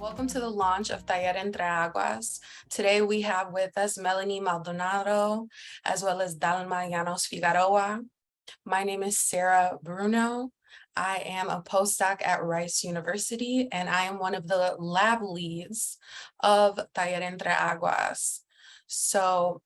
Welcome to the launch of Entre Aguas. Today we have with us Melanie Maldonado, as well as Dahlma Llanos-Figueroa. My name is Sarah Bruno. I am a postdoc at Rice University, and I am one of the lab leads of Entre Aguas. So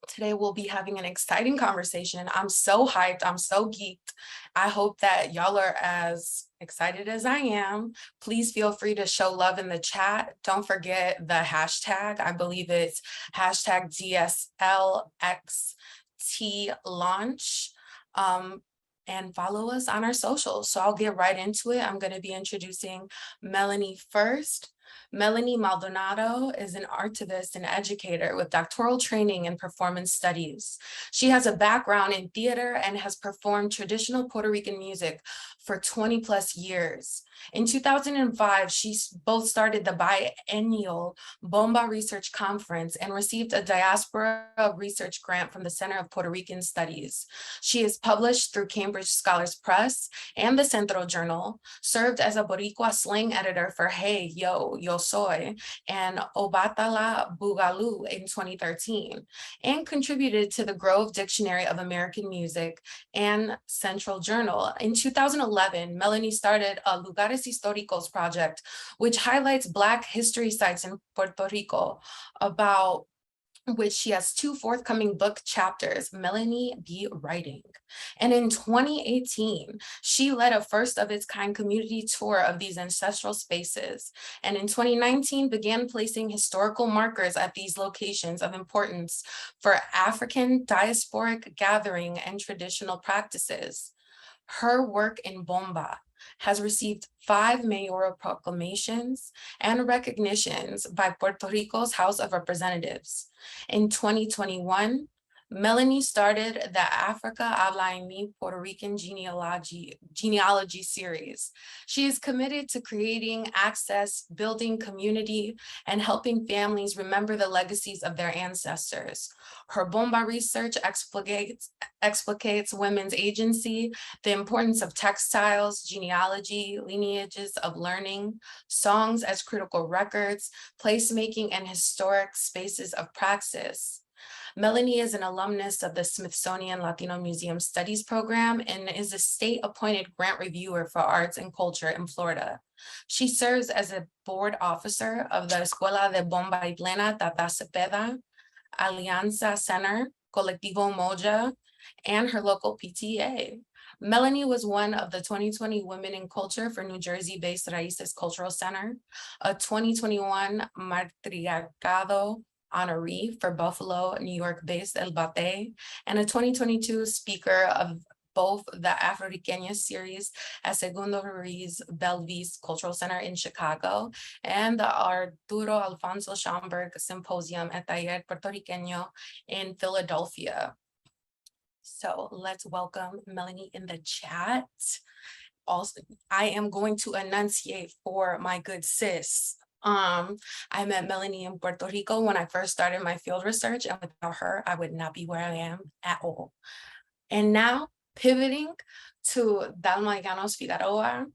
today we'll be having an exciting conversation. I'm so hyped, I'm so geeked. I hope that y'all are as excited as I am. Please feel free to show love in the chat. Don't forget the hashtag. I believe it's hashtag DSLXT launch. And follow us on our socials. So I'll get right into it. I'm going to be introducing Melanie first. Melanie Maldonado is an artivist and educator with doctoral training in performance studies. She has a background in theater and has performed traditional Puerto Rican music for 20 plus years. In 2005, she both started the biennial Bomba Research Conference and received a diaspora research grant from the Center of Puerto Rican Studies. She is published through Cambridge Scholars Press and the Centro Journal, served as a Boricua slang editor for Hey, Yo Soy, and Obatala Bugalu in 2013, and contributed to the Grove Dictionary of American Music and Central Journal. In 2011, Melanie started a Lugares Históricos project, which highlights Black history sites in Puerto Rico, about which she has 2 forthcoming book chapters, Melanie Be Writing. And in 2018, she led a first of its kind community tour of these ancestral spaces. And in 2019, began placing historical markers at these locations of importance for African diasporic gathering and traditional practices. Her work in Bomba has received 5 mayoral proclamations and recognitions by Puerto Rico's House of Representatives. In 2021, Melanie started the Africa Habla en Mi Puerto Rican genealogy series. She is committed to creating access, building community, and helping families remember the legacies of their ancestors. Her Bomba research explicates women's agency, the importance of textiles, genealogy, lineages of learning, songs as critical records, placemaking, and historic spaces of praxis. Melanie is an alumnus of the Smithsonian Latino Museum Studies Program and is a state-appointed grant reviewer for arts and culture in Florida. She serves as a board officer of the Escuela de Bomba y Plena Tata Cepeda, Alianza Center, Colectivo Moja, and her local PTA. Melanie was one of the 2020 Women in Culture for New Jersey-based Raíces Cultural Center, a 2021 Matriarcado honoree for Buffalo, New York-based El Bate, and a 2022 speaker of both the Afro-Riqueña series at Segundo Ruiz Belvis Cultural Center in Chicago and the Arturo Alfonso Schomburg Symposium at Taller Puerto Riqueño in Philadelphia. So let's welcome Melanie in the chat. Also, I am going to enunciate for my good sis. I met Melanie in Puerto Rico when I first started my field research, and without her, I would not be where I am at all. And now, pivoting to Dahlma Llanos-Figueroa.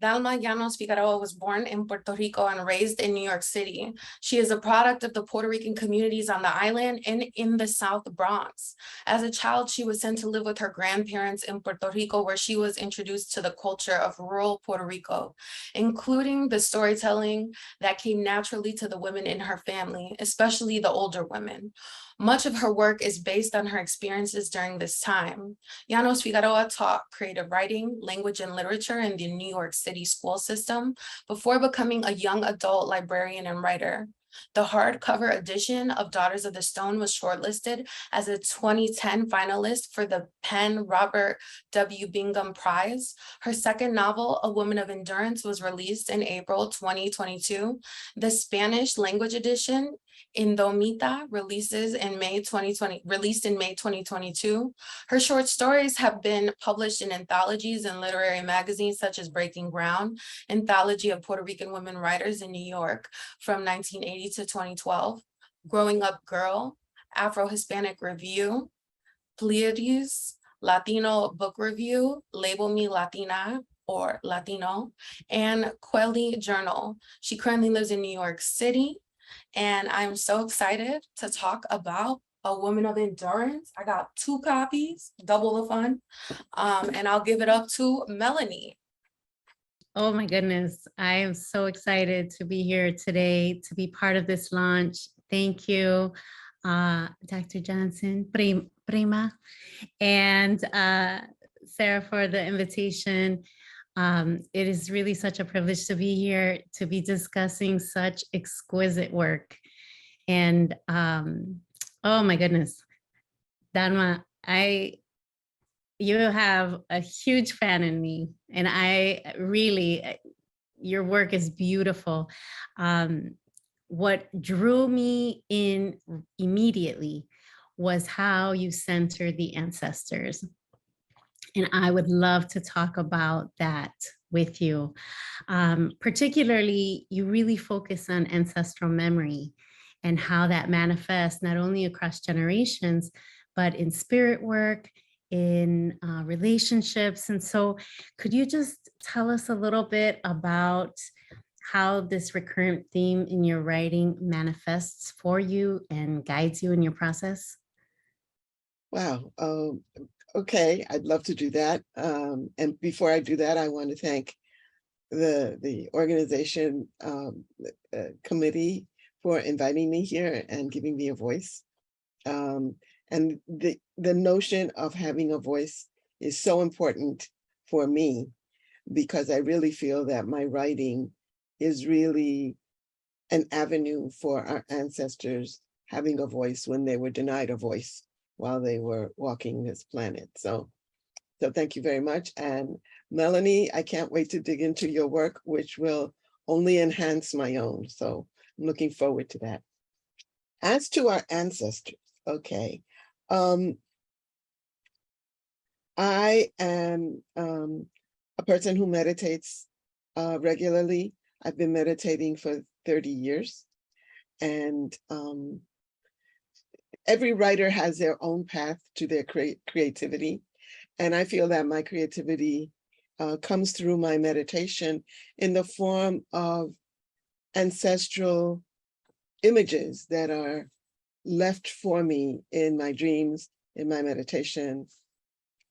Dahlma Llanos-Figueroa was born in Puerto Rico and raised in New York City. She is a product of the Puerto Rican communities on the island and in the South Bronx. As a child, she was sent to live with her grandparents in Puerto Rico, where she was introduced to the culture of rural Puerto Rico, including the storytelling that came naturally to the women in her family, especially the older women. Much of her work is based on her experiences during this time. Llanos-Figueroa taught creative writing, language, and literature in the New York City school system before becoming a young adult librarian and writer. The hardcover edition of Daughters of the Stone was shortlisted as a 2010 finalist for the Penn Robert W. Bingham Prize. Her second novel, A Woman of Endurance, was released in April 2022. The Spanish language edition, Indomita, released in May 2022. Her short stories have been published in anthologies and literary magazines such as Breaking Ground, Anthology of Puerto Rican Women Writers in New York from 1980 to 2012, Growing Up Girl, Afro-Hispanic Review, Pleiades, Latino Book Review, Label Me Latina, or Latino, and Quelly Journal. She currently lives in New York City, and I'm so excited to talk about A Woman of Endurance. I got 2 copies, double the fun, and I'll give it up to Melanie. Oh my goodness. I am so excited to be here today, to be part of this launch. Thank you, Dr. Johnson, Prima, and Sarah for the invitation. It is really such a privilege to be here, to be discussing such exquisite work. And oh my goodness, Dahlma, you have a huge fan in me, and I really, your work is beautiful. What drew me in immediately was how you center the ancestors. And I would love to talk about that with you. Particularly, you really focus on ancestral memory and how that manifests not only across generations, but in spirit work, in relationships. And so could you just tell us a little bit about how this recurrent theme in your writing manifests for you and guides you in your process? Wow. Okay, I'd love to do that. And before I do that, I want to thank the organization committee for inviting me here and giving me a voice. And the notion of having a voice is so important for me, because I really feel that my writing is really an avenue for our ancestors having a voice when they were denied a voice while they were walking this planet. So thank you very much. And Melanie, I can't wait to dig into your work, which will only enhance my own. So I'm looking forward to that. As to our ancestors, okay. I am a person who meditates regularly. I've been meditating for 30 years. And every writer has their own path to their creativity. And I feel that my creativity comes through my meditation in the form of ancestral images that are left for me in my dreams, in my meditation.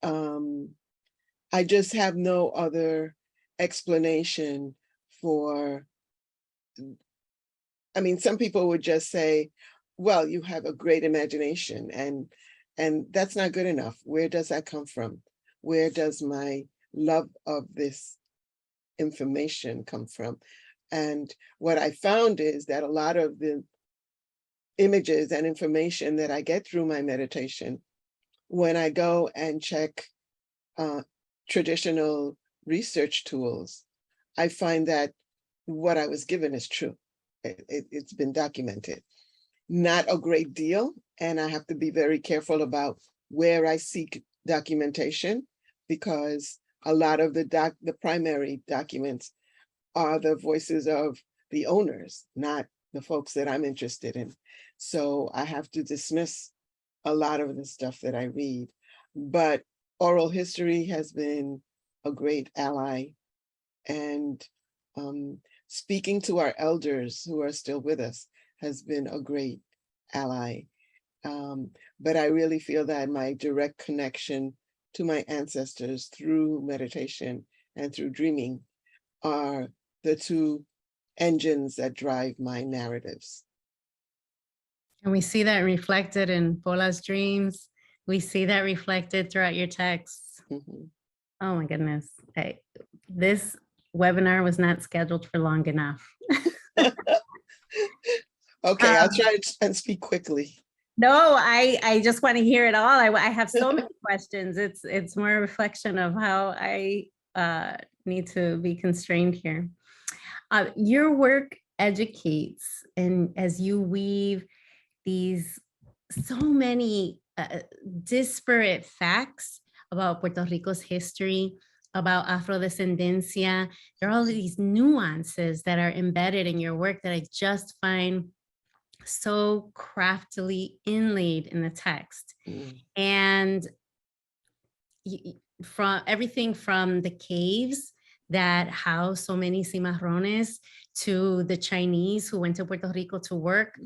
I just have no other explanation for, I mean, some people would just say, well, you have a great imagination, and that's not good enough. Where does that come from? Where does my love of this information come from? And what I found is that a lot of the images and information that I get through my meditation, when I go and check traditional research tools, I find that what I was given is true. It's been documented. Not a great deal, and I have to be very careful about where I seek documentation, because a lot of the primary documents are the voices of the owners, not the folks that I'm interested in. So I have to dismiss a lot of the stuff that I read. But oral history has been a great ally, and speaking to our elders who are still with us has been a great ally. But I really feel that my direct connection to my ancestors through meditation and through dreaming are the two engines that drive my narratives. And we see that reflected in Pola's dreams. We see that reflected throughout your texts. Mm-hmm. Oh my goodness. This webinar was not scheduled for long enough. Okay, I'll try and speak quickly. No, I just want to hear it all. I have so many questions. It's more a reflection of how I need to be constrained here. Your work educates, and as you weave these so many disparate facts about Puerto Rico's history, about Afrodescendencia, there are all these nuances that are embedded in your work that I just find so craftily inlaid in the text. And from everything from the caves that house so many cimarrones, to the Chinese who went to Puerto Rico to work,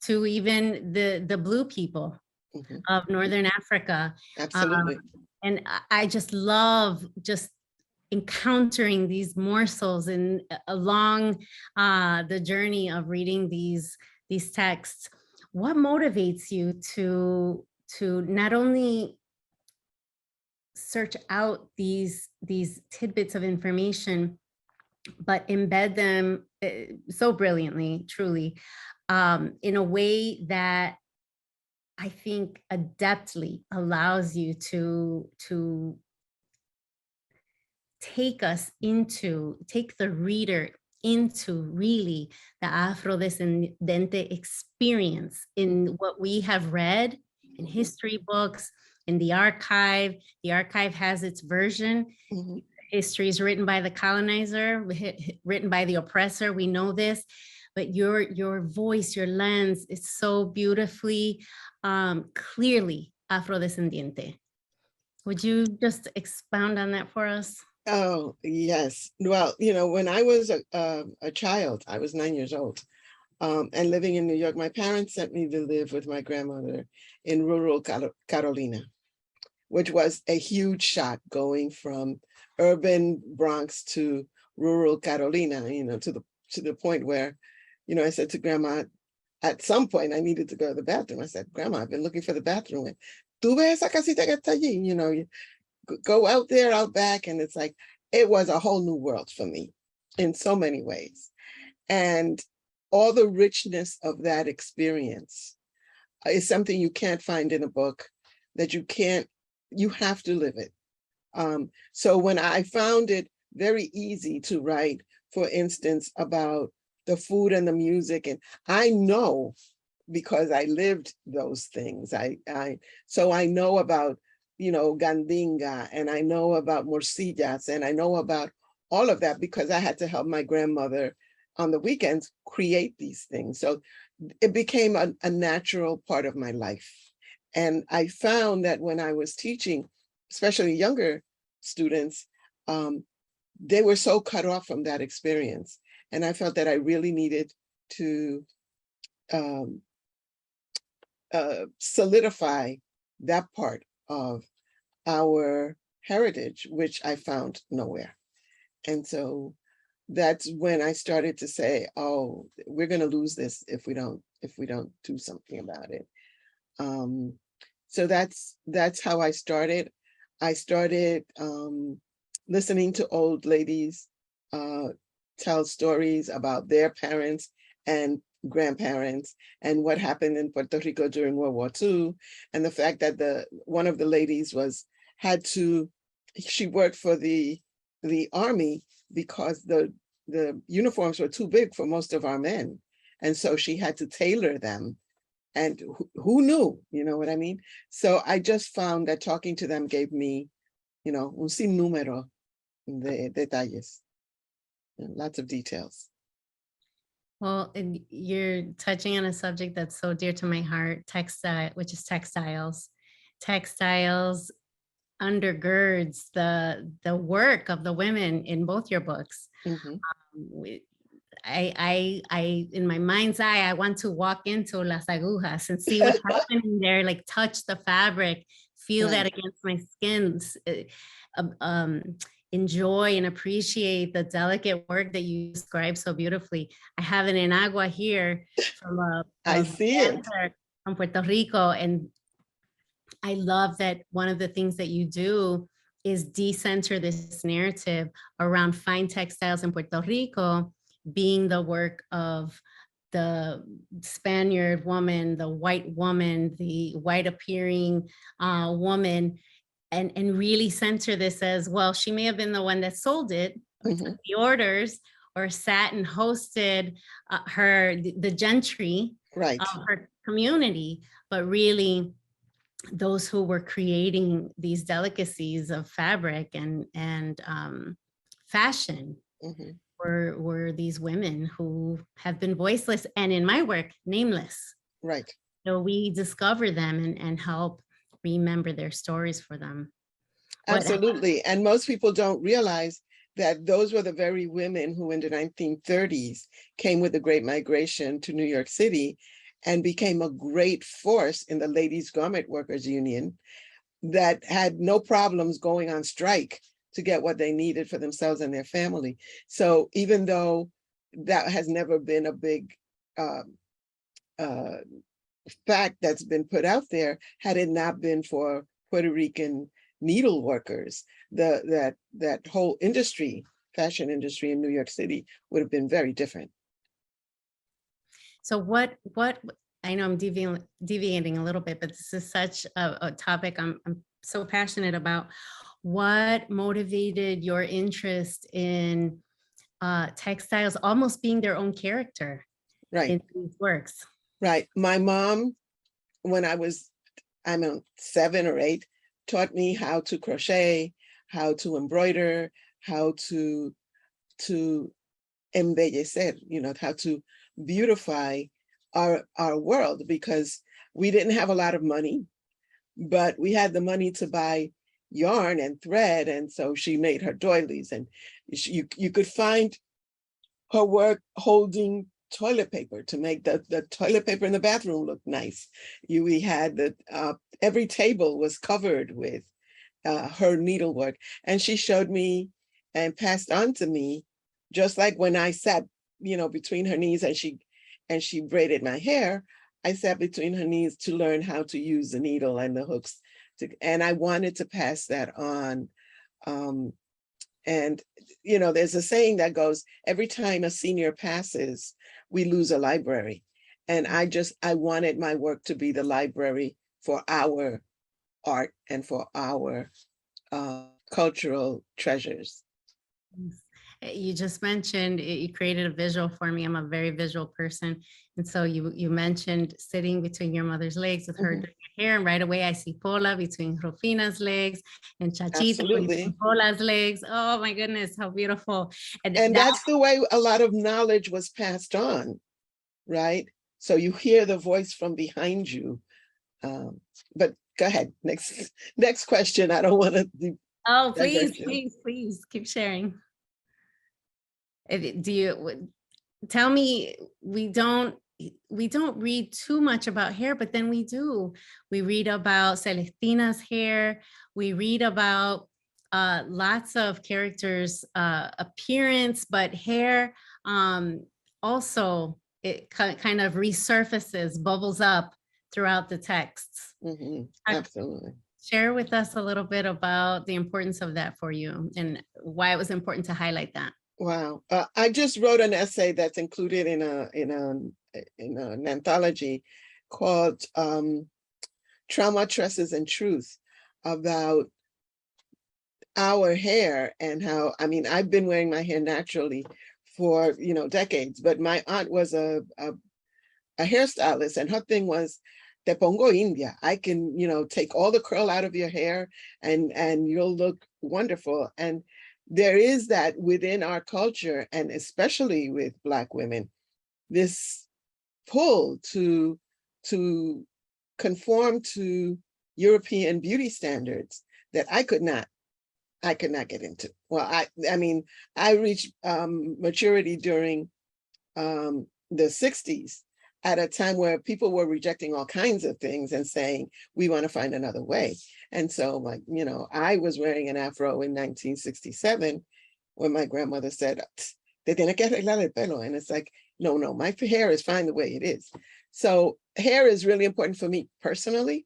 to even the blue people Mhm. of Northern Africa. Absolutely. And I just love just encountering these morsels and along the journey of reading these texts. What motivates you to not only search out these tidbits of information, but embed them so brilliantly, truly, in a way that I think adeptly allows you to take the reader into really the Afro-descendente experience in what we have read in history books, in the archive. The archive has its version. Mhm. History is written by the colonizer, written by the oppressor. We know this, but your voice, your lens is so beautifully, clearly Afro-descendiente. Would you just expound on that for us? Oh, yes. Well, when I was a child, I was 9 years old, and living in New York, my parents sent me to live with my grandmother in rural Carolina, which was a huge shock, going from urban Bronx to rural Carolina, to the point where, I said to Grandma, at some point I needed to go to the bathroom. I said, Grandma, I've been looking for the bathroom. And, "Tú ves esa casita que está allí?" You go out there, out back, and it's like, it was a whole new world for me in so many ways. And all the richness of that experience is something you can't find in a book, that you have to live it. So when I found it very easy to write, for instance, about the food and the music, and I know because I lived those things. So I know about, Gandinga, and I know about morcillas, and I know about all of that because I had to help my grandmother on the weekends create these things. So it became a natural part of my life. And I found that when I was teaching, especially younger students, they were so cut off from that experience. And I felt that I really needed to solidify that part of our heritage, which I found nowhere. And so that's when I started to say, oh, we're going to lose this if we don't do something about it. So that's how I started. I started listening to old ladies tell stories about their parents and grandparents and what happened in Puerto Rico during World War II, and the fact that one of the ladies she worked for the army because the uniforms were too big for most of our men, and so she had to tailor them. And who knew, you know what I mean? So I just found that talking to them gave me, un sinnúmero de detalles, lots of details. Well, and you're touching on a subject that's so dear to my heart, which is textiles. Textiles undergirds the work of the women in both your books. Mhm. I in my mind's eye, I want to walk into Las Agujas and see what's happening there, like touch the fabric, feel that Right. against my skin, enjoy and appreciate the delicate work that you describe so beautifully. I have an enagua here from I see it. dancer from Puerto Rico, and I love that one of the things that you do is decenter this narrative around fine textiles in Puerto Rico being the work of the Spaniard woman, the white woman, the white appearing woman, and really center this as, well, she may have been the one that sold it, or took the orders, or sat and hosted the gentry Right. of her community, but really those who were creating these delicacies of fabric and fashion Mhm. were these women who have been voiceless, and in my work, nameless. Right. So we discover them and help remember their stories for them. Absolutely. And most people don't realize that those were the very women who in the 1930s came with the Great Migration to New York City and became a great force in the Ladies Garment Workers Union that had no problems going on strike to get what they needed for themselves and their family. So even though that has never been a big uh, fact that's been put out there, had it not been for Puerto Rican needle workers, that whole industry, fashion industry in New York City would have been very different. So what I know I'm deviating a little bit, but this is such a topic I'm so passionate about. What motivated your interest in textiles almost being their own character Right, in these works? right. My mom, when I'm 7 or 8, taught me how to crochet, how to embroider, how to embellecer, how to beautify our world, because we didn't have a lot of money, but we had the money to buy yarn and thread. And so she made her doilies, and you could find her work holding toilet paper to make the toilet paper in the bathroom look nice. We had every table was covered with her needlework, and she showed me and passed on to me, just like when I sat, between her knees and she braided my hair. I sat between her knees to learn how to use the needle and the hooks, and I wanted to pass that on. And there's a saying that goes, every time a senior passes, we lose a library. And I wanted my work to be the library for our art and for our cultural treasures. You just mentioned you created a visual for me. I'm a very visual person. And so you mentioned sitting between your mother's legs with her doing her hair, and right away I see Pola between Rufina's legs and Chachita between Pola's legs. Oh my goodness, how beautiful. And that's the way a lot of knowledge was passed on, right? So you hear the voice from behind you. But go ahead, next question. I don't want to. Oh, please keep sharing. Do you tell me, we don't read too much about hair, but then we do. We read about Celestina's hair. We read about lots of characters' appearance, but hair also, it kind of resurfaces, bubbles up throughout the texts. Absolutely. Share with us a little bit about the importance of that for you and why it was important to highlight that. Wow. I just wrote an essay that's included in an anthology called Trauma, Tresses, and Truth, about our hair and how, I've been wearing my hair naturally for, decades, but my aunt was a hairstylist, and her thing was, te pongo India. I can, take all the curl out of your hair and you'll look wonderful. And there is that within our culture, and especially with Black women, this pull to conform to European beauty standards that I could not get into. Well, I reached maturity during the 60s, at a time where people were rejecting all kinds of things and saying, we want to find another way. And so, I was wearing an afro in 1967 when my grandmother said, te tiene que arreglar el pelo. And it's like, no, my hair is fine the way it is. So hair is really important for me personally,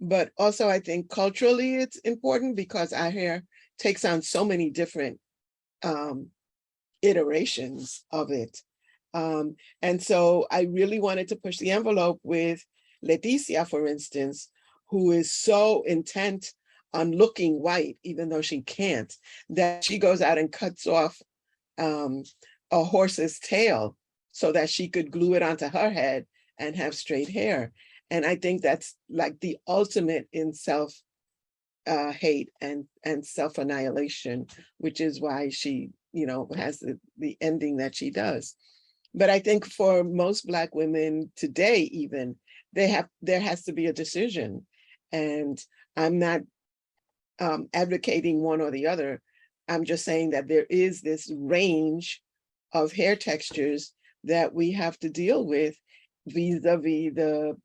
but also I think culturally it's important because our hair takes on so many different iterations of it. And so I really wanted to push the envelope with Leticia, for instance, who is so intent on looking white, even though she can't, that she goes out and cuts off a horse's tail so that she could glue it onto her head and have straight hair. And I think that's like the ultimate in self-hate and self-annihilation, which is why she, has the ending that she does. But I think for most Black women today, even, there has to be a decision. And I'm not advocating one or the other. I'm just saying that there is this range of hair textures that we have to deal with vis-a-vis the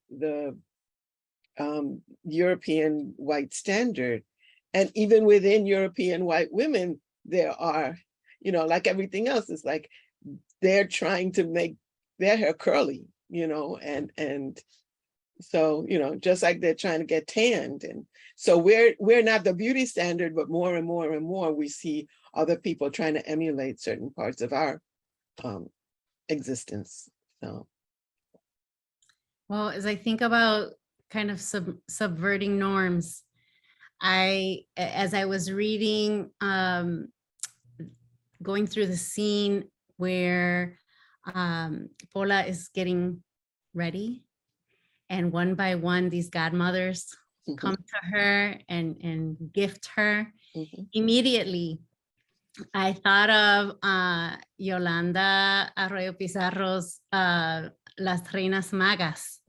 European white standard. And even within European white women, there are, like everything else, it's like they're trying to make their hair curly, and so, just like they're trying to get tanned. And so we're not the beauty standard, but more and more and more we see other people trying to emulate certain parts of our existence. So. Well, as I think about kind of subverting norms, as I was reading, going through the scene where Paula is getting ready, and one by one, these godmothers come to her and gift her. Immediately, I thought of Yolanda Arroyo Pizarro's Las Reinas Magas.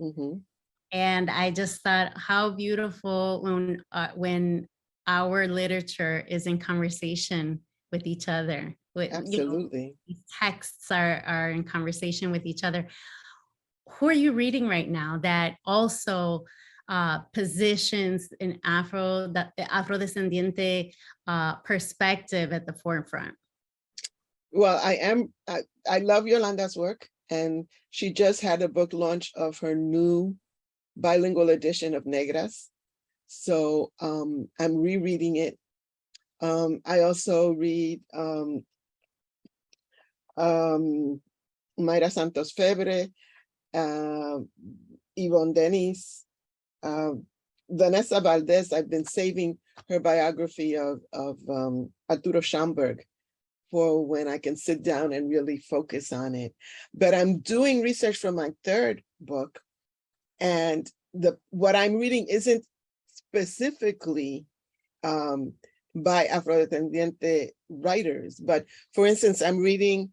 And I just thought how beautiful when our literature is in conversation with each other. Absolutely. These texts are in conversation with each other. Who are you reading right now that also positions an Afrodescendiente perspective at the forefront? Well, I love Yolanda's work, and she just had a book launch of her new bilingual edition of Negras. So I'm rereading it. I also read Mayra Santos Febre, Yvonne Denis, Vanessa Valdez. I've been saving her biography of Arturo Schomburg for when I can sit down and really focus on it. But I'm doing research for my third book, and what I'm reading isn't specifically by Afrodescendiente writers, but for instance, I'm reading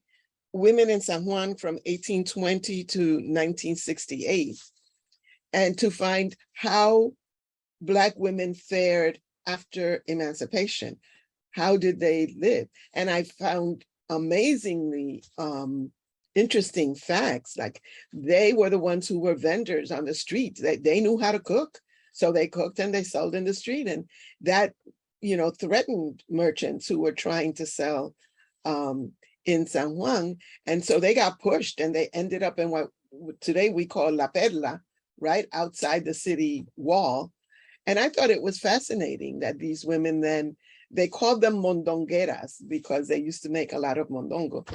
Women in San Juan from 1820 to 1968, and to find how Black women fared after emancipation. How did they live? And I found amazingly interesting facts, like they were the ones who were vendors on the street. They knew how to cook, so they cooked and they sold in the street, and that threatened merchants who were trying to sell in San Juan. And so they got pushed and they ended up in what today we call La Perla, right outside the city wall. And I thought it was fascinating that these women then, they called them mondongueras because they used to make a lot of mondongo.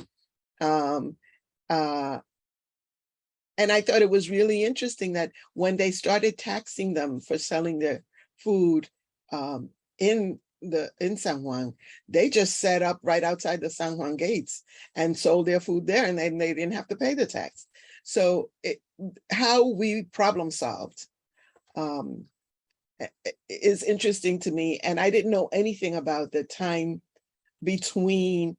And I thought it was really interesting that when they started taxing them for selling their food in San Juan, they just set up right outside the San Juan gates and sold their food there, and they didn't have to pay the tax. So how we problem solved is interesting to me. And I didn't know anything about the time between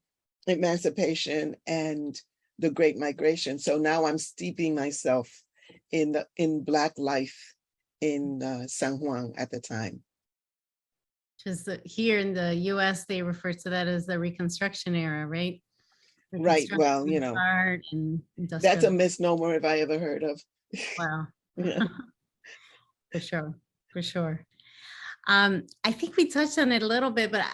emancipation and the Great Migration. So now I'm steeping myself in Black life in San Juan at the time. Because here in the US, they refer to that as the Reconstruction era, right? Right. Well, that's a misnomer if I ever heard of. Wow. Yeah. For sure. For sure. I think we touched on it a little bit, but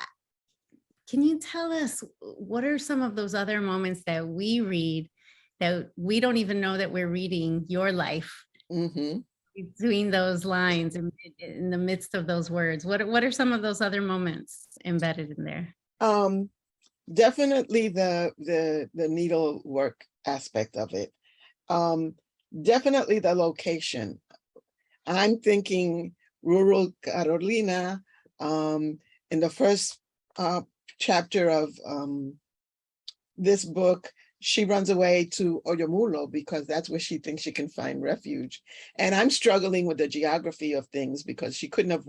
can you tell us what are some of those other moments that we read that we don't even know that we're reading your life between those lines and in the midst of those words? What are some of those other moments embedded in there? Definitely the needlework aspect of it. Definitely the location. I'm thinking rural Carolina. In the first chapter of this book, she runs away to Oyomulo because that's where she thinks she can find refuge. And I'm struggling with the geography of things because she couldn't have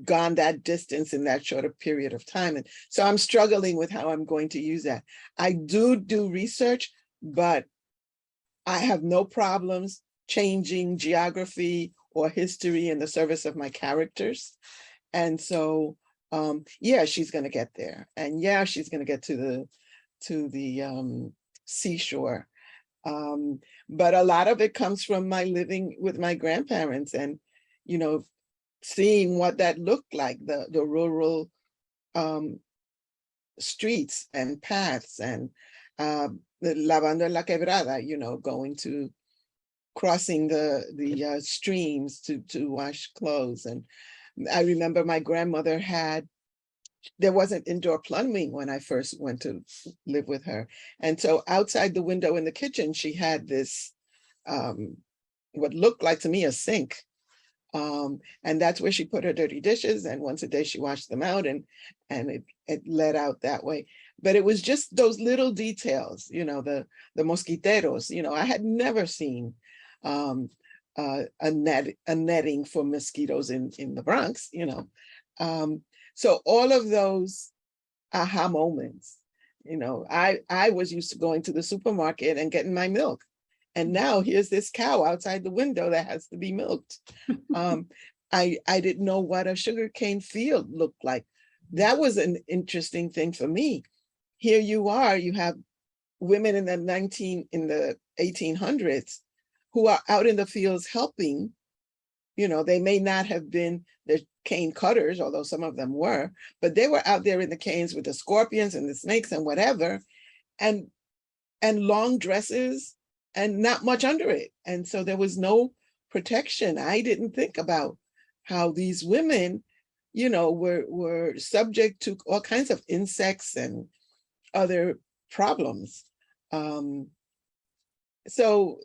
gone that distance in that shorter period of time. And so I'm struggling with how I'm going to use that. I do research, but I have no problems changing geography or history in the service of my characters. And so Yeah, she's going to get there. And yeah, she's going to get to the seashore. But a lot of it comes from my living with my grandparents and, you know, seeing what that looked like, the rural streets and paths and the lavando en la quebrada, you know, going to crossing the streams to wash clothes. And I remember my grandmother there wasn't indoor plumbing when I first went to live with her. And so outside the window in the kitchen, she had this, what looked like to me a sink. And that's where she put her dirty dishes. And once a day she washed them out and it let out that way. But it was just those little details, you know, the mosquiteros, you know, I had never seen a netting for mosquitoes in the Bronx, you know. So all of those aha moments, you know, I was used to going to the supermarket and getting my milk. And now here's this cow outside the window that has to be milked. I didn't know what a sugarcane field looked like. That was an interesting thing for me. Here you are, you have women in the 1800s who are out in the fields helping. You know, they may not have been the cane cutters, although some of them were, but they were out there in the canes with the scorpions and the snakes and whatever, and long dresses and not much under it. And so there was no protection. I didn't think about how these women, you know, were subject to all kinds of insects and other problems. So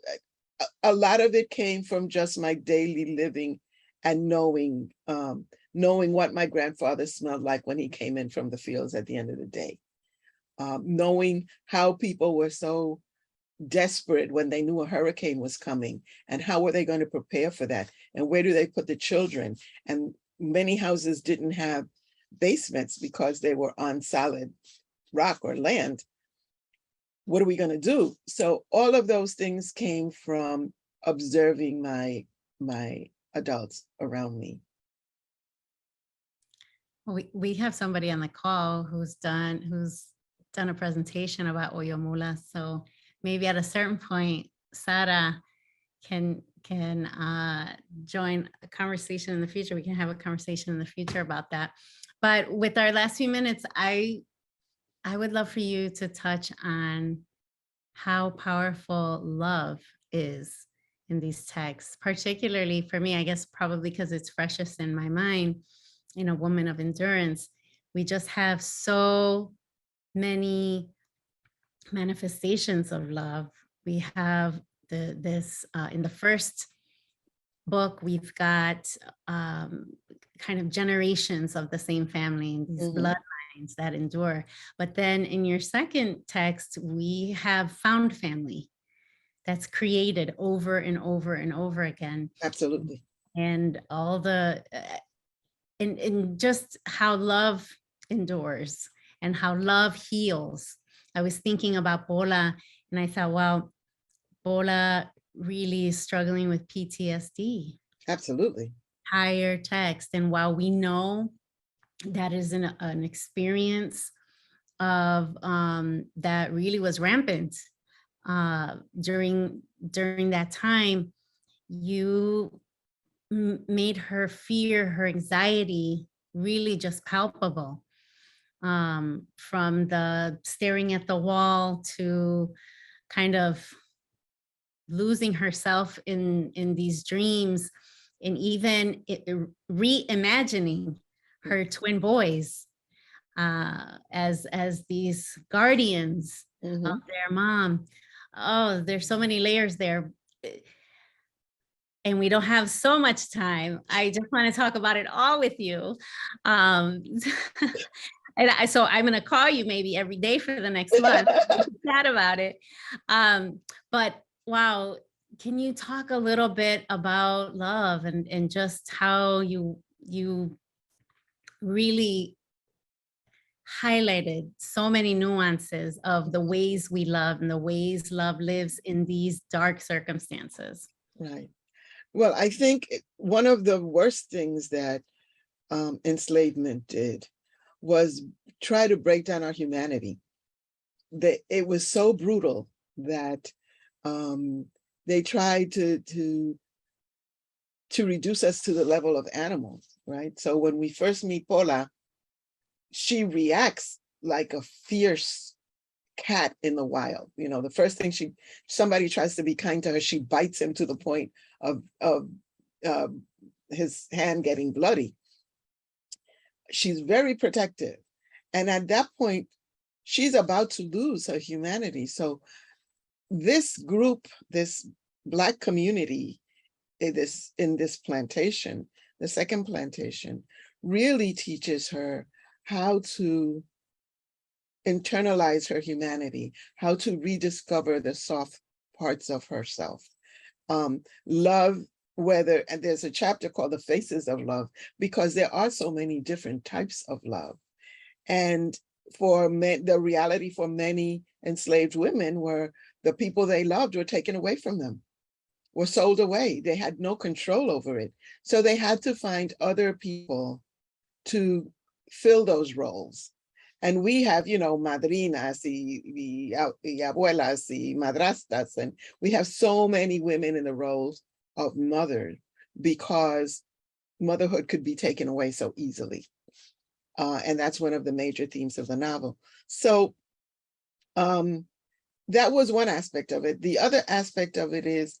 a lot of it came from just my daily living and knowing what my grandfather smelled like when he came in from the fields at the end of the day. Knowing how people were so desperate when they knew a hurricane was coming, and how were they going to prepare for that, and where do they put the children? And many houses didn't have basements because they were on solid rock or land. What are we going to do? So all of those things came from observing my adults around me. We have somebody on the call who's done a presentation about Oyomula. So maybe at a certain point, Sara can join a conversation in the future. We can have a conversation in the future about that. But with our last few minutes, I would love for you to touch on how powerful love is in these texts, particularly for me, I guess probably because it's freshest in my mind, in A Woman of Endurance. We just have so many manifestations of love. We have this in the first book, we've got kind of generations of the same family and these bloodlines that endure. But then in your second text, we have found family that's created over and over and over again. Absolutely. And all the, and just how love endures and how love heals. I was thinking about Paula and I thought, wow, Paula really is struggling with PTSD. Absolutely. Higher text. And while we know that is an experience of that really was rampant during that time, you made her fear, her anxiety really just palpable, from the staring at the wall to kind of losing herself in these dreams, and even reimagining her twin boys as these guardians of their mom. Oh, there's so many layers there. And we don't have so much time. I just want to talk about it all with you. So I'm going to call you maybe every day for the next month to chat about it. But wow, can you talk a little bit about love and just how you really highlighted so many nuances of the ways we love and the ways love lives in these dark circumstances? Right. Well, I think one of the worst things that enslavement did was try to break down our humanity. It was so brutal that they tried to reduce us to the level of animals, right? So when we first meet Paula, she reacts like a fierce cat in the wild. You know, the first thing somebody tries to be kind to her, she bites him to the point of his hand getting bloody. She's very protective. And at that point, she's about to lose her humanity. So this group, this Black community in this plantation, the second plantation, really teaches her how to internalize her humanity, how to rediscover the soft parts of herself. Love, and there's a chapter called The Faces of Love, because there are so many different types of love. And for the reality for many enslaved women were the people they loved were taken away from them, were sold away. They had no control over it. So they had to find other people to fill those roles. And we have, you know, madrinas, y abuelas, y madrastas, and we have so many women in the roles of mother because motherhood could be taken away so easily. And that's one of the major themes of the novel. So that was one aspect of it. The other aspect of it is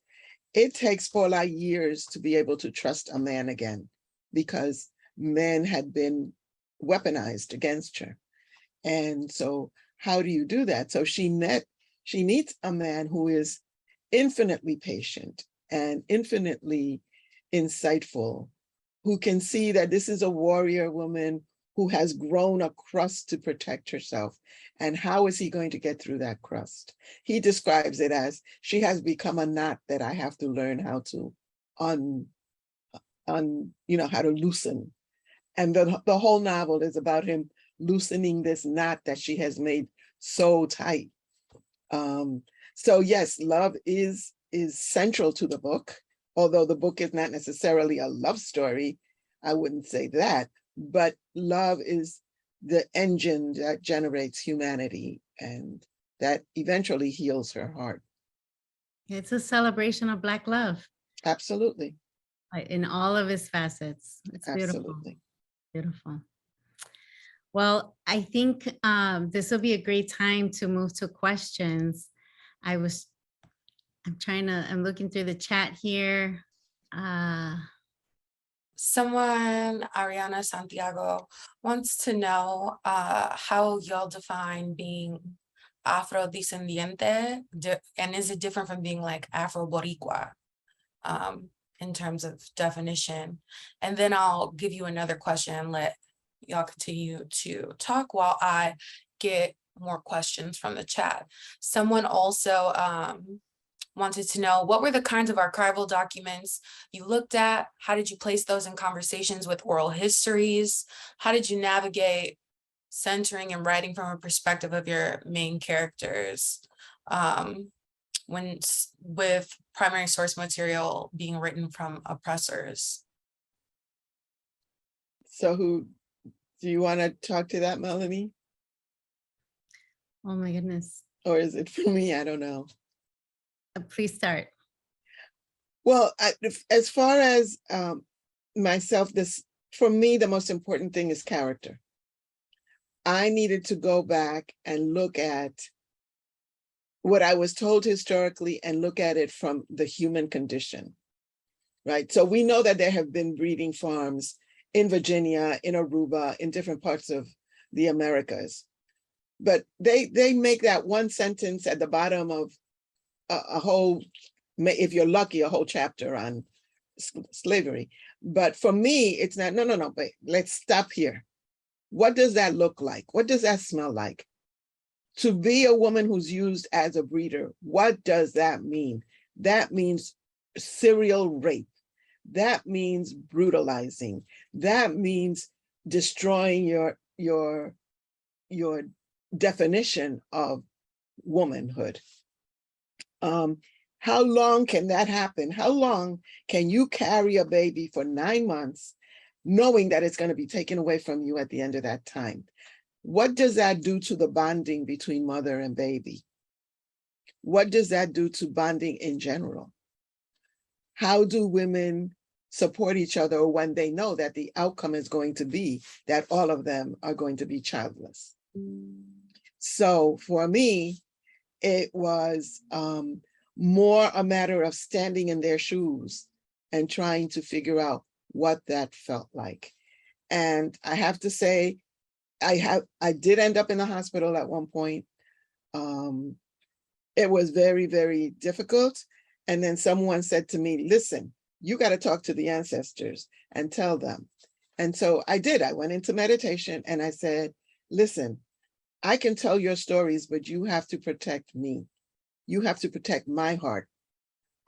it takes Paula years to be able to trust a man again, because men had been weaponized against her. And so how do you do that? So she needs a man who is infinitely patient and infinitely insightful, who can see that this is a warrior woman who has grown a crust to protect herself. And how is he going to get through that crust? He describes it as, she has become a knot that I have to learn how to how to loosen. And the whole novel is about him loosening this knot that she has made so tight. So yes, love is central to the book, although the book is not necessarily a love story. I wouldn't say that, but love is the engine that generates humanity and that eventually heals her heart. It's a celebration of Black love. Absolutely. In all of its facets. It's beautiful. Absolutely. Beautiful. Well, I think this will be a great time to move to questions. I'm looking through the chat here. Someone, Ariana Santiago, wants to know how y'all define being Afro-descendiente, and is it different from being like Afro-Boricua in terms of definition? And then I'll give you another question and let y'all continue to talk while I get more questions from the chat. Someone also wanted to know, what were the kinds of archival documents you looked at? How did you place those in conversations with oral histories? How did you navigate centering and writing from a perspective of your main characters with primary source material being written from oppressors? So do you want to talk to that, Melanie? Oh my goodness. Or is it for me? I don't know. Please start. Well, as far as myself, for me, the most important thing is character. I needed to go back and look at what I was told historically and look at it from the human condition, right? So we know that there have been breeding farms in Virginia, in Aruba, in different parts of the Americas. But they make that one sentence at the bottom of a whole, if you're lucky, a whole chapter on slavery. But for me, it's not, no, but let's stop here. What does that look like? What does that smell like? To be a woman who's used as a breeder, what does that mean? That means serial rape. That means brutalizing. That means destroying your definition of womanhood. How long can that happen? How long can you carry a baby for 9 months knowing that it's going to be taken away from you at the end of that time. What does that do to the bonding between mother and baby? What does that do to bonding in general? How do women support each other when they know that the outcome is going to be that all of them are going to be childless? So for me, it was more a matter of standing in their shoes and trying to figure out what that felt like. And I have to say, I did end up in the hospital at one point. It was very, very difficult. And then someone said to me, listen, you got to talk to the ancestors and tell them. And so I did. I went into meditation and I said, listen, I can tell your stories, but you have to protect me. You have to protect my heart.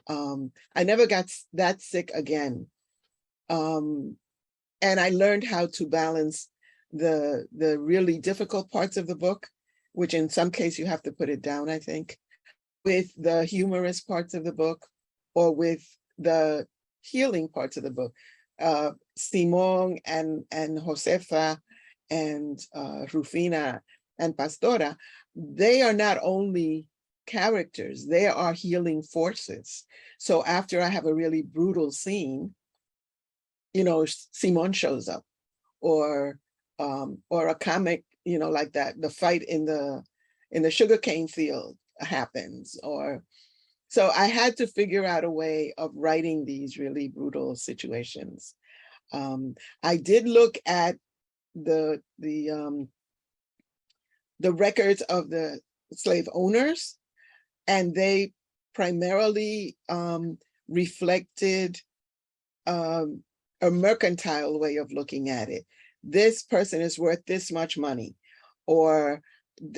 I never got that sick again. And I learned how to balance the really difficult parts of the book, which in some case you have to put it down, I think, with the humorous parts of the book or with the healing parts of the book. Simón and Josefa and Rufina and Pastora, they are not only characters, they are healing forces. So after I have a really brutal scene, you know, Simón shows up, or a comic, you know, like that, the fight in the sugarcane field happens, or so I had to figure out a way of writing these really brutal situations. I did look at the records of the slave owners, and they primarily reflected a mercantile way of looking at it. This person is worth this much money, or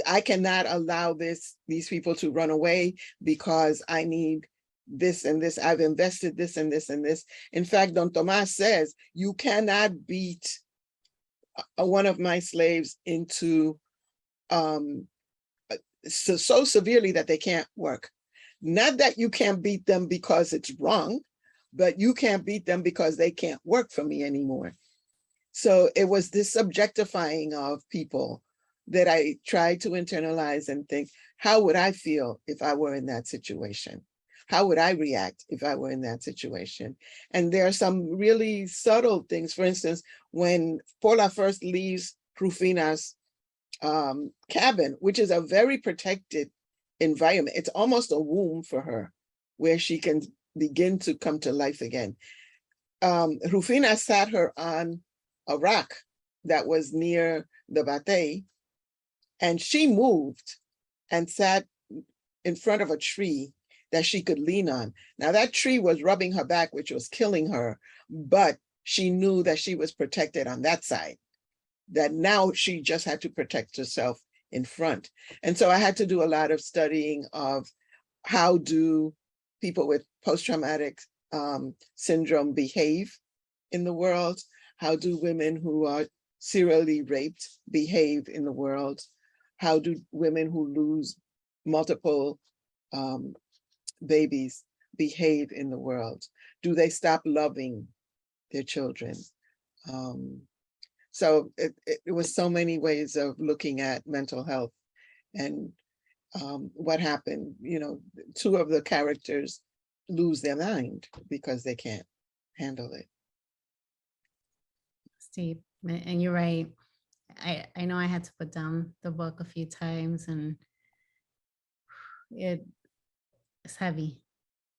I cannot allow these people to run away because I need this and this. I've invested this and this and this. In fact, Don Tomas says, you cannot beat one of my slaves into so severely that they can't work. Not that you can't beat them because it's wrong, but you can't beat them because they can't work for me anymore. So it was this objectifying of people that I tried to internalize and think, how would I feel if I were in that situation? How would I react if I were in that situation? And there are some really subtle things. For instance, when Paula first leaves Rufina's cabin, which is a very protected environment, it's almost a womb for her, where she can begin to come to life again. Rufina sat her on a rock that was near the batey, and she moved and sat in front of a tree that she could lean on. Now that tree was rubbing her back, which was killing her, but she knew that she was protected on that side, that now she just had to protect herself in front. And so I had to do a lot of studying of how do people with post-traumatic syndrome behave in the world? How do women who are serially raped behave in the world? How do women who lose multiple babies behave in the world? Do they stop loving their children? So it was so many ways of looking at mental health and what happened. You know, two of the characters lose their mind because they can't handle it. Steve, and you're right. I know I had to put down the book a few times, and it's heavy.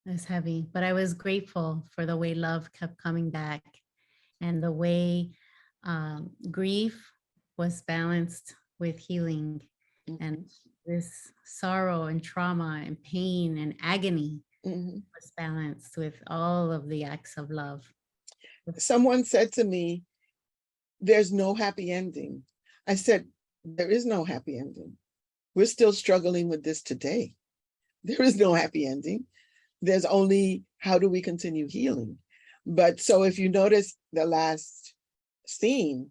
It's heavy, but I was grateful for the way love kept coming back, and the way grief was balanced with healing, and this sorrow and trauma and pain and agony was balanced with all of the acts of love. Someone said to me, there's no happy ending. I said, there is no happy ending. We're still struggling with this today. There is no happy ending. There's only, how do we continue healing? But so if you notice the last scene,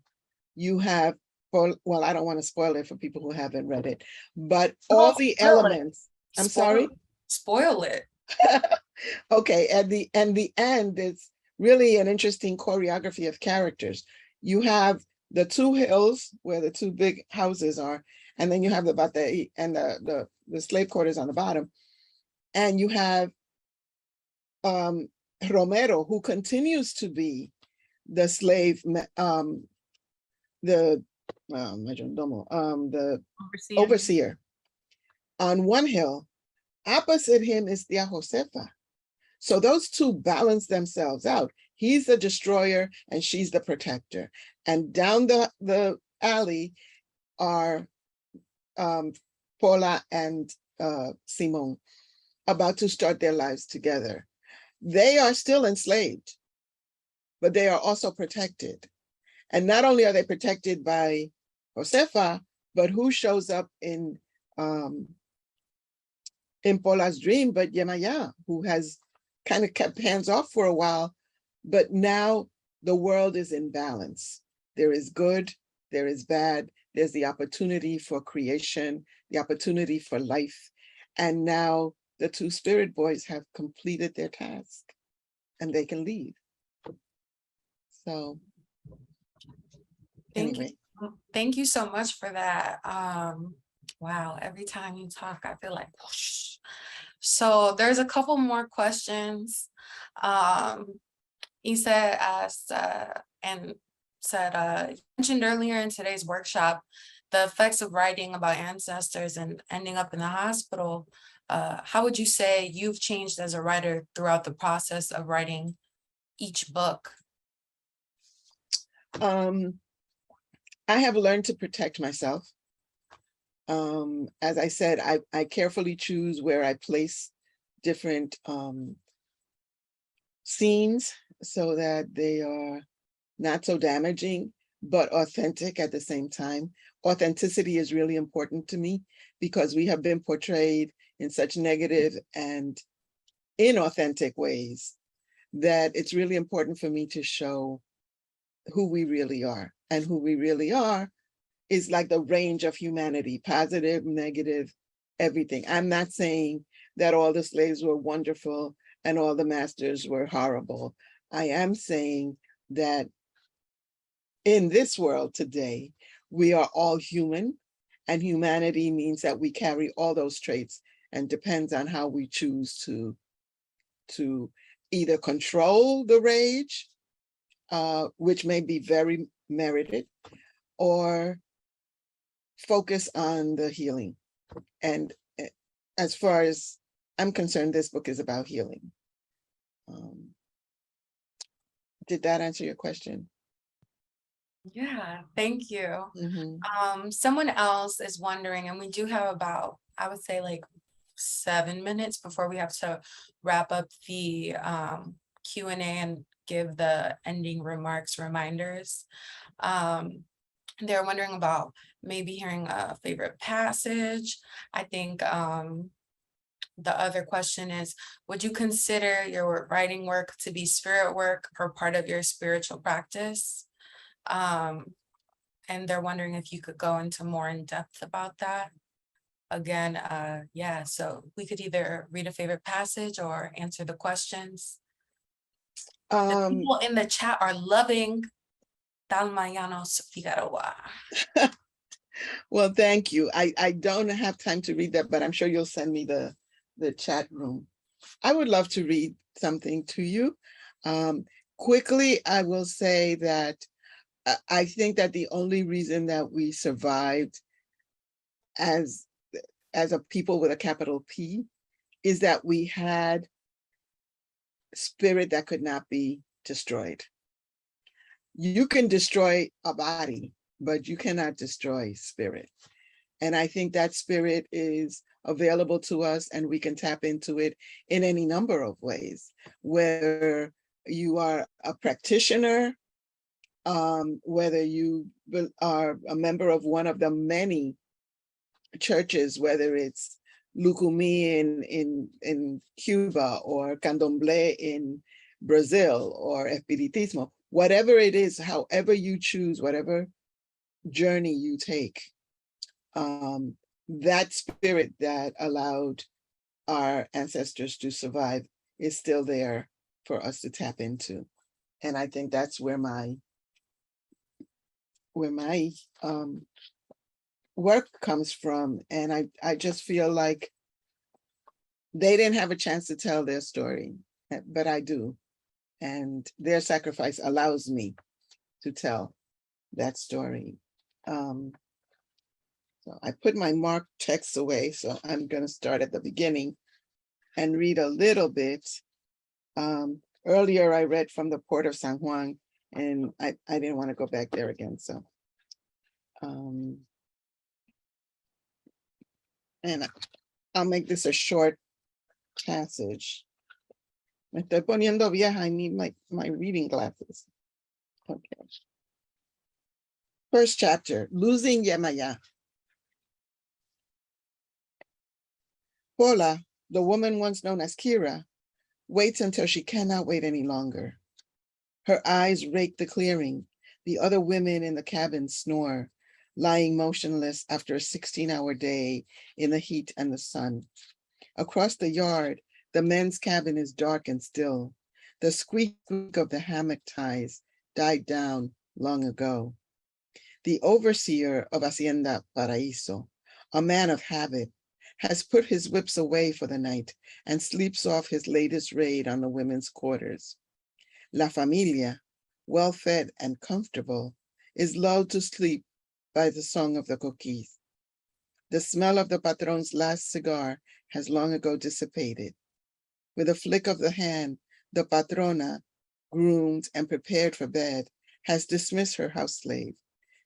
you have, well, I don't want to spoil it for people who haven't read it, but all the elements, I'm sorry? Spoil it. Okay, at the end, it's really an interesting choreography of characters. You have the two hills where the two big houses are, and then you have the batey and the slave quarters on the bottom. And you have Romero, who continues to be the slave, the mayordomo, the overseer on one hill. Opposite him is Tia Josefa. So those two balance themselves out. He's the destroyer and she's the protector. And down the alley are Paula and Simon, about to start their lives together. They are still enslaved, but they are also protected. And not only are they protected by Josefa, but who shows up in Paula's dream, but Yemaya, who has kind of kept hands off for a while, but now the world is in balance. There is good, there is bad, there's the opportunity for creation, the opportunity for life. And now the two spirit boys have completed their task and they can leave. So anyway. Thank you so much for that. Wow, every time you talk, I feel like whoosh. So there's a couple more questions. Isa asked and said, you mentioned earlier in today's workshop, the effects of writing about ancestors and ending up in the hospital. How would you say you've changed as a writer throughout the process of writing each book? I have learned to protect myself. As I said, I carefully choose where I place different scenes so that they are not so damaging, but authentic at the same time. Authenticity is really important to me because we have been portrayed in such negative and inauthentic ways that it's really important for me to show who we really are. And who we really are is like the range of humanity, positive, negative, everything. I'm not saying that all the slaves were wonderful and all the masters were horrible. I am saying that in this world today, we are all human, and humanity means that we carry all those traits, and depends on how we choose to either control the rage, which may be very merited, or focus on the healing. And as far as I'm concerned, this book is about healing. Did that answer your question? Yeah, thank you. Mm-hmm. Someone else is wondering, and we do have about, I would say like 7 minutes before we have to wrap up the Q&A and give the ending remarks reminders. They're wondering about maybe hearing a favorite passage. I think the other question is, would you consider your writing work to be spirit work or part of your spiritual practice? And they're wondering if you could go into more in depth about that. Again, yeah, so we could either read a favorite passage or answer the questions. The people in the chat are loving Dahlma Llanos-Figueroa. Well, thank you. I don't have time to read that, but I'm sure you'll send me the chat room. I would love to read something to you. Quickly, I will say that I think that the only reason that we survived as a people with a capital P is that we had spirit that could not be destroyed. You can destroy a body, but you cannot destroy spirit. And I think that spirit is available to us and we can tap into it in any number of ways, whether you are a practitioner, whether you are a member of one of the many churches, whether it's Lucumi in Cuba or Candomblé in Brazil or Espiritismo, whatever it is, however you choose, whatever journey you take, that spirit that allowed our ancestors to survive is still there for us to tap into. And I think that's where my work comes from. And I just feel like they didn't have a chance to tell their story, but I do. And their sacrifice allows me to tell that story. So I put my marked text away, so I'm going to start at the beginning and read a little bit. Earlier, I read from the Port of San Juan, and I didn't want to go back there again. So, and I'll make this a short passage. Me estoy poniendo vieja. I need my reading glasses. Okay. First chapter, Losing Yemaya. Paula, the woman once known as Kira, waits until she cannot wait any longer. Her eyes rake the clearing. The other women in the cabin snore, lying motionless after a 16-hour day in the heat and the sun. Across the yard, the men's cabin is dark and still. The squeak of the hammock ties died down long ago. The overseer of Hacienda Paraíso, a man of habit, has put his whips away for the night and sleeps off his latest raid on the women's quarters. La Familia, well-fed and comfortable, is lulled to sleep by the song of the coquis. The smell of the patron's last cigar has long ago dissipated. With a flick of the hand, the patrona, groomed and prepared for bed, has dismissed her house slave.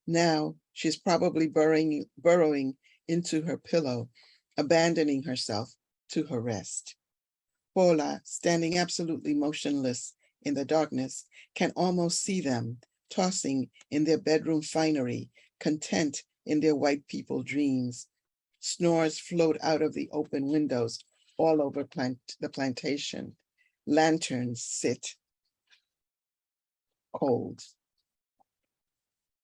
Now she's probably burrowing into her pillow, abandoning herself to her rest. Paula, standing absolutely motionless in the darkness, can almost see them tossing in their bedroom finery, content in their white people dreams. Snores float out of the open windows all over the plantation. Lanterns sit cold.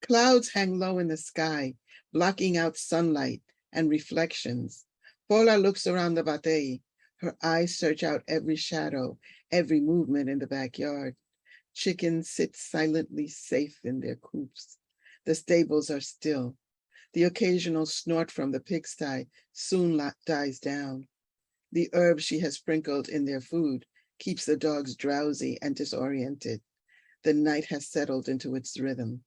Clouds hang low in the sky, blocking out sunlight and reflections. Paula looks around the batey. Her eyes search out every shadow, every movement in the backyard. Chickens sit silently safe in their coops. The stables are still. The occasional snort from the pigsty soon dies down. The herbs she has sprinkled in their food keeps the dogs drowsy and disoriented. The night has settled into its rhythm.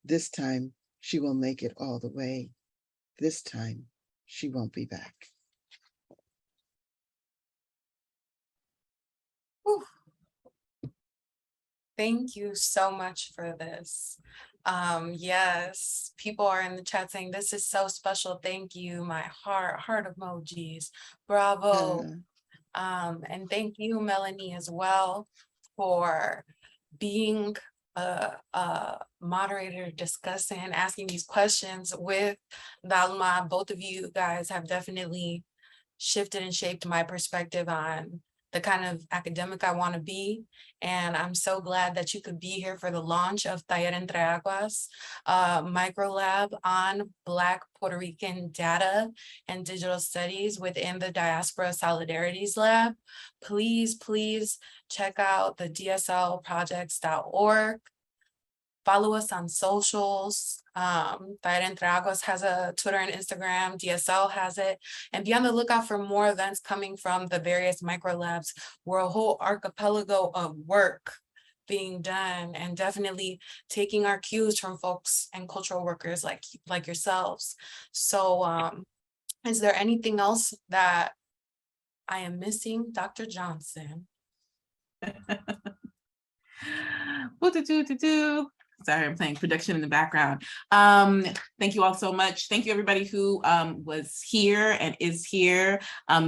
This time, she will make it all the way. This time, she won't be back. Whew. Thank you so much for this. Yes, people are in the chat saying this is so special. Thank you. My heart emojis. Bravo. And thank you, Melanie, as well, for being a moderator, discussing, asking these questions with Dahlma. Both of you guys have definitely shifted and shaped my perspective on the kind of academic I want to be. And I'm so glad that you could be here for the launch of Entre Aguas, MicroLab on Black Puerto Rican data and digital studies within the Diaspora Solidarities Lab. Please, please check out the DSLprojects.org. Follow us on socials. Entre Aguas has a Twitter and Instagram. DSL has it. And be on the lookout for more events coming from the various microlabs. We're a whole archipelago of work being done, and definitely taking our cues from folks and cultural workers like yourselves. So is there anything else that I am missing, Dr. Johnson? Sorry, I'm playing production in the background. Thank you all so much. Thank you everybody who was here and is here.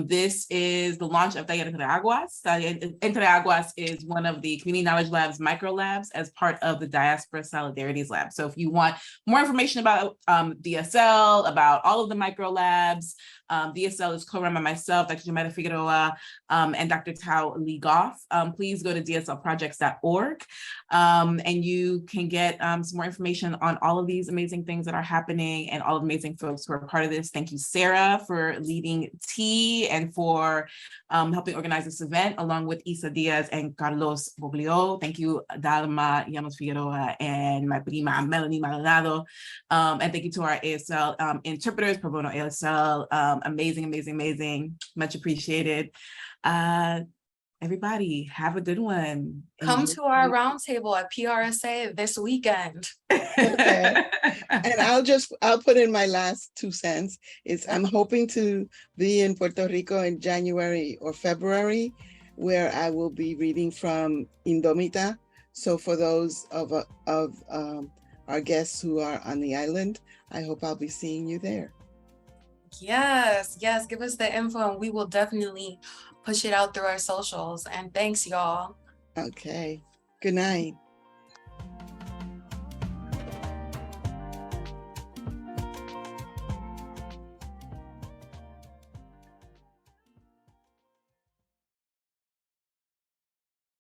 This is the launch of Entre Aguas. Entre Aguas is one of the Community Knowledge Lab's microlabs as part of the Diaspora Solidarities Lab. So if you want more information about DSL, about all of the microlabs, DSL is co-run by myself, Dr. Dahlma Llanos-Figueroa, and Dr. Tao Lee Goff. Please go to dslprojects.org and you can get get some more information on all of these amazing things that are happening and all amazing folks who are part of this. Thank you, Sarah, for leading Tea and for helping organize this event, along with Isa Diaz and Carlos Boglio. Thank you, Dahlma Llanos-Figueroa and my prima, Melanie Maldonado. And thank you to our ASL interpreters, Pro Bono ASL. Amazing, amazing, amazing. Much appreciated. Everybody, have a good one. Come to our roundtable at PRSA this weekend. Okay. And I'll put in my last 2 cents. I'm hoping to be in Puerto Rico in January or February, where I will be reading from Indomita. So for those of our guests who are on the island, I hope I'll be seeing you there. Yes, give us the info and we will definitely push it out through our socials. And thanks, y'all. Okay. Good night.